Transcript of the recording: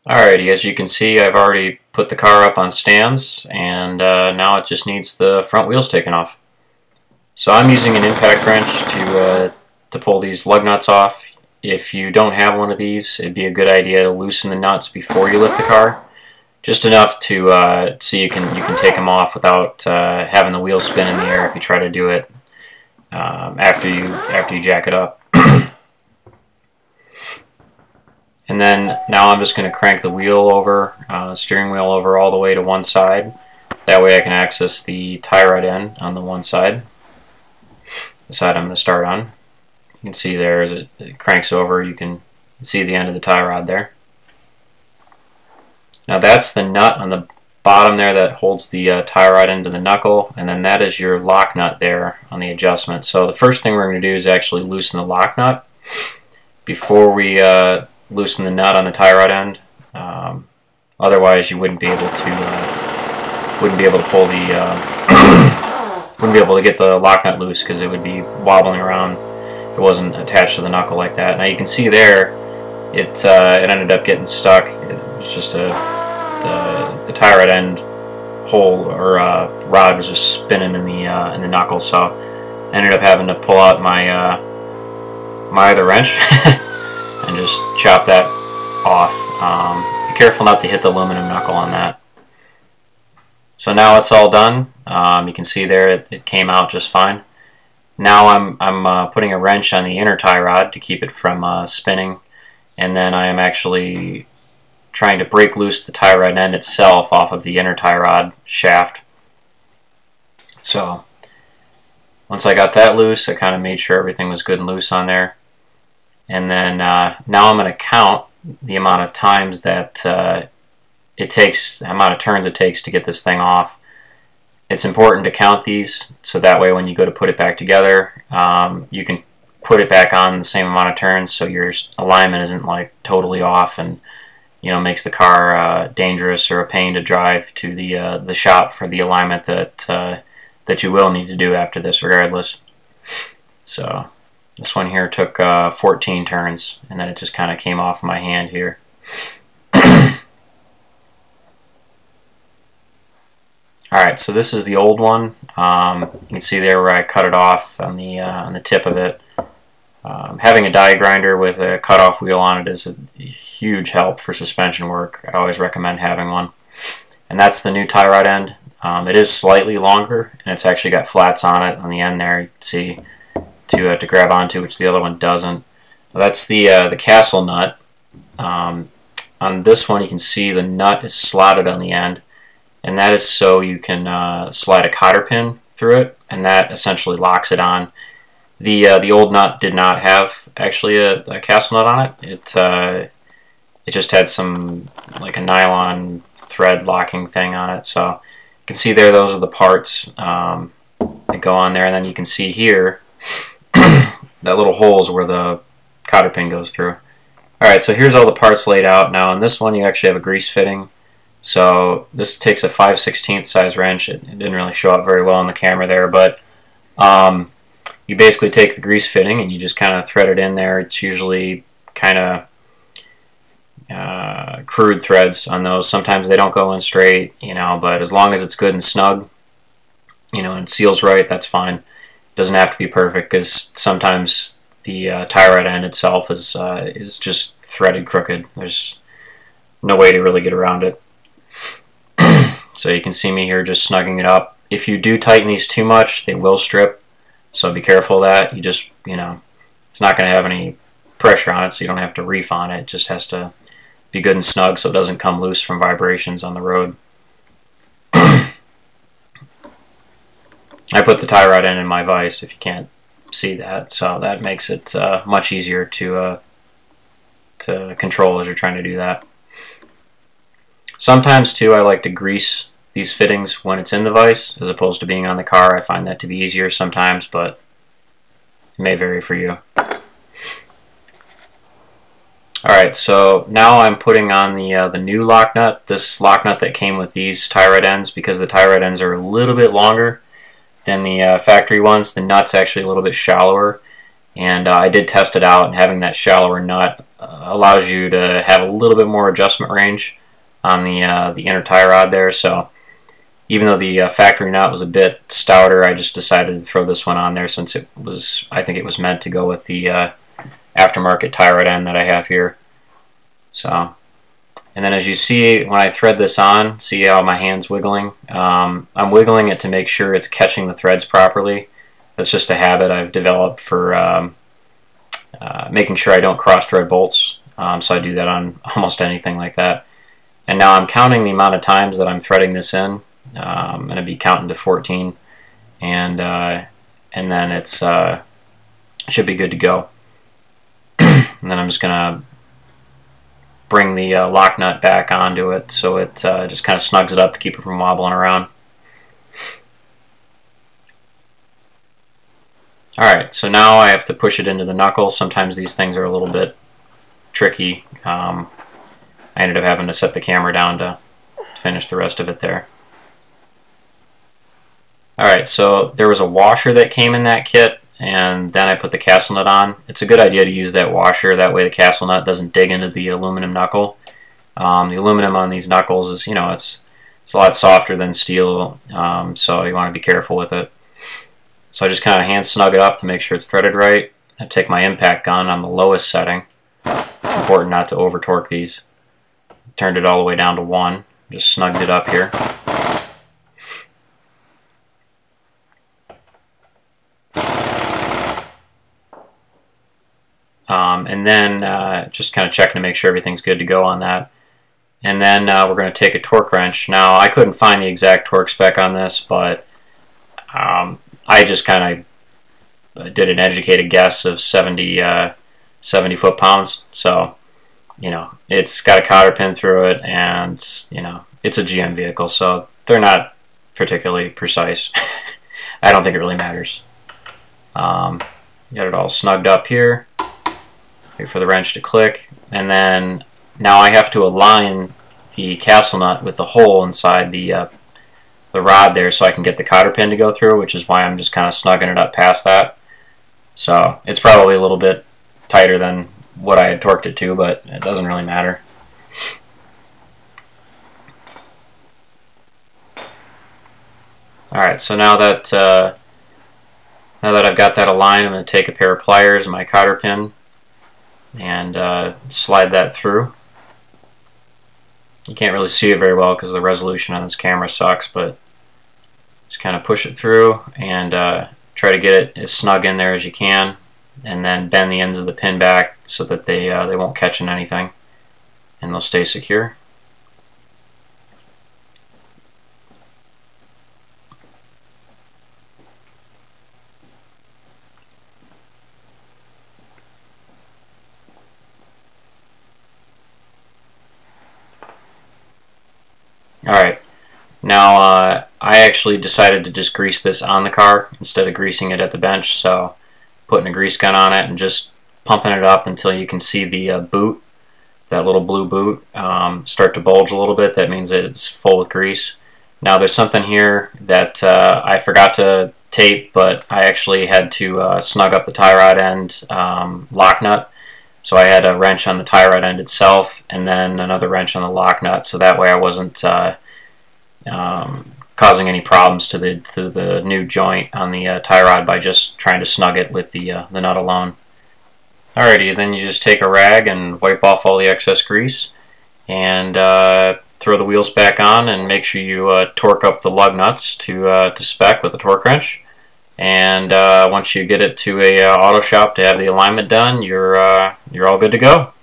Alrighty, as you can see, I've already put the car up on stands, and now it just needs the front wheels taken off. So I'm using an impact wrench to pull these lug nuts off. If you don't have one of these, it'd be a good idea to loosen the nuts before you lift the car, just enough to so you can take them off without having the wheels spin in the air if you try to do it after you jack it up. And then now I'm just going to crank the wheel over, steering wheel over all the way to one side. That way I can access the tie rod end on the one side, the side I'm going to start on. You can see there as it cranks over, you can see the end of the tie rod there. Now that's the nut on the bottom there that holds the tie rod into the knuckle, and then that is your lock nut there on the adjustment. So the first thing we're going to do is actually loosen the lock nut before we loosen the nut on the tie rod end. Otherwise, you wouldn't be able to pull the wouldn't be able to get the lock nut loose because it would be wobbling around. It wasn't attached to the knuckle like that. Now you can see there, it ended up getting stuck. It was just the tie rod end hole or rod was just spinning in the knuckle, so I ended up having to pull out my my other wrench and just chop that off. Be careful not to hit the aluminum knuckle on that. So now it's all done. You can see there it came out just fine. Now I'm putting a wrench on the inner tie rod to keep it from spinning, and then I am actually trying to break loose the tie rod end itself off of the inner tie rod shaft. So once I got that loose, I kind of made sure everything was good and loose on there. And then now I'm going to count the amount of times that it takes, the amount of turns it takes to get this thing off. It's important to count these so that way when you go to put it back together, you can put it back on the same amount of turns so your alignment isn't like totally off and makes the car dangerous or a pain to drive to the shop for the alignment that you will need to do after this regardless. So this one here took 14 turns, and then it just kind of came off my hand here. Alright, so this is the old one. You can see there where I cut it off on the tip of it. Having a die grinder with a cutoff wheel on it is a huge help for suspension work. I always recommend having one. And that's the new tie rod end. It is slightly longer, and it's actually got flats on it on the end there. You can see to grab onto, which the other one doesn't. That's the castle nut. On this one, you can see the nut is slotted on the end, and that is so you can slide a cotter pin through it, and that essentially locks it on. The old nut did not have actually a castle nut on it. It just had some like a nylon thread locking thing on it. So you can see there, those are the parts that go on there, and then you can see here that little hole is where the cotter pin goes through. Alright, so here's all the parts laid out. Now in this one you actually have a grease fitting. So this takes a 5/16 size wrench. It didn't really show up very well on the camera there, but you basically take the grease fitting and you just kind of thread it in there. It's usually kind of crude threads on those. Sometimes they don't go in straight, but as long as it's good and snug, and seals right, that's fine. Doesn't have to be perfect because sometimes the tie rod end itself is just threaded crooked. There's no way to really get around it. So you can see me here just snugging it up. If you do tighten these too much, they will strip. So be careful of that. You just, it's not going to have any pressure on it, so you don't have to reef on it. It just has to be good and snug so it doesn't come loose from vibrations on the road. I put the tie rod end in my vise if you can't see that, so that makes it much easier to control as you're trying to do that. Sometimes too I like to grease these fittings when it's in the vise as opposed to being on the car. I find that to be easier sometimes, but it may vary for you. Alright, so now I'm putting on the new lock nut, this lock nut that came with these tie rod ends, because the tie rod ends are a little bit longer than the factory ones. The nut's actually a little bit shallower, and I did test it out, and having that shallower nut allows you to have a little bit more adjustment range on the inner tie rod there. So even though the factory nut was a bit stouter, I just decided to throw this one on there since I think it was meant to go with the aftermarket tie rod end that I have here. So, and then as you see, when I thread this on, see how my hand's wiggling? I'm wiggling it to make sure it's catching the threads properly. That's just a habit I've developed for making sure I don't cross thread bolts. So I do that on almost anything like that. And now I'm counting the amount of times that I'm threading this in. I'm going to be counting to 14, and then it's should be good to go. And then I'm just going to bring the lock nut back onto it so it just kind of snugs it up to keep it from wobbling around. Alright, so now I have to push it into the knuckle. Sometimes these things are a little bit tricky. I ended up having to set the camera down to finish the rest of it there. Alright, so there was a washer that came in that kit, and then I put the castle nut on. It's a good idea to use that washer, that way the castle nut doesn't dig into the aluminum knuckle. The aluminum on these knuckles is, it's a lot softer than steel, so you want to be careful with it. So I just kind of hand snug it up to make sure it's threaded right. I take my impact gun on the lowest setting. It's important not to over torque these. Turned it all the way down to 1. Just snugged it up here. And then just kind of checking to make sure everything's good to go on that. And then we're going to take a torque wrench. Now I couldn't find the exact torque spec on this, but I just kind of did an educated guess of 70 foot-pounds. So, it's got a cotter pin through it, and, it's a GM vehicle, so they're not particularly precise. I don't think it really matters. Got it all snugged up here. Wait for the wrench to click, and then now I have to align the castle nut with the hole inside the rod there so I can get the cotter pin to go through, which is why I'm just kind of snugging it up past that. So it's probably a little bit tighter than what I had torqued it to, but it doesn't really matter. Alright, so now that I've got that aligned, I'm going to take a pair of pliers and my cotter pin and slide that through. You can't really see it very well because the resolution on this camera sucks, but just kind of push it through and try to get it as snug in there as you can, and then bend the ends of the pin back so that they won't catch in anything and they'll stay secure. Alright, now I actually decided to just grease this on the car instead of greasing it at the bench, so putting a grease gun on it and just pumping it up until you can see the boot, that little blue boot, start to bulge a little bit. That means it's full with grease. Now there's something here that I forgot to tape, but I actually had to snug up the tie rod end lock nut. So I had a wrench on the tie rod end itself and then another wrench on the lock nut, so that way I wasn't causing any problems to the new joint on the tie rod by just trying to snug it with the nut alone. Alrighty, then you just take a rag and wipe off all the excess grease and throw the wheels back on and make sure you torque up the lug nuts to spec with a torque wrench. And once you get it to a auto shop to have the alignment done, you're all good to go.